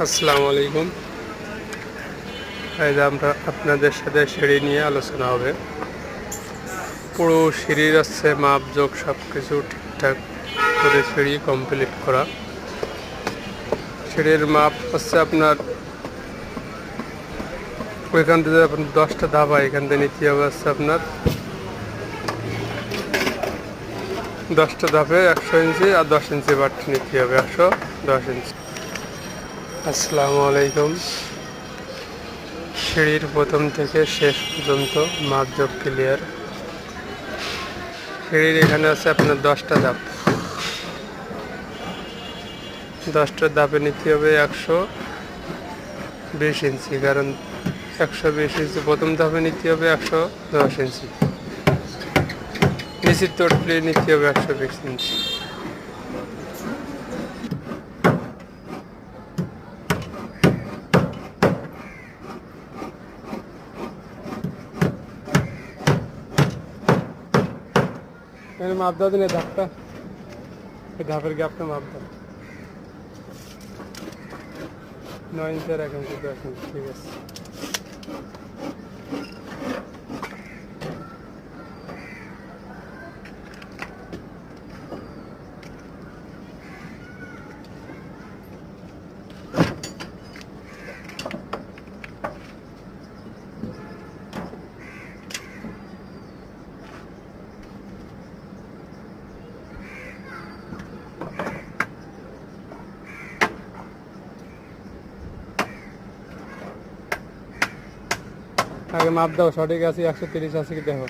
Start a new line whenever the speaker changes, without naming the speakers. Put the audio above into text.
আসসালামু আলাইকুম। আজ আমরা আপনাদের সাথে সিঁড়ি নিয়ে আলোচনা হবে। পুরো সিঁড়ির আছে মাপজোক সব কিছু ঠিকঠাক করে সিঁড়ি কমপ্লিট করা। সিঁড়ির মাপ হচ্ছে আপনার ওইখান থেকে আপনার 10টা ধাবা এখান থেকে নিতে হবে হচ্ছে আপনার 10টা ধাপে 100 ইঞ্চি আর 10 ইঞ্চি বাট নিতে হবে 110 ইঞ্চি। আসসালামু আলাইকুম। সিঁড়ির প্রথম থেকে শেষ পর্যন্ত মাপজোক ক্লিয়ার। সিঁড়ির এখানে আছে আপনার 10টা ধাপ। 10টা ধাপে নিতে হবে 120 ইঞ্চি, কারণ 120 ইঞ্চি প্রথম ধাপে নিতে হবে 110 ইঞ্চি, নিচের তোটলে নিতে হবে 120 ইঞ্চি। মাপ দাও দিন ধাপটা, ধাপের গ্যাপটা মাপ দাও 9 ইঞ্চি আর 1 ইঞ্চি 10 ইঞ্চি, ঠিক আছে। আগে মাপ দাও, সঠিক আছে 130 আছে কি দেখো।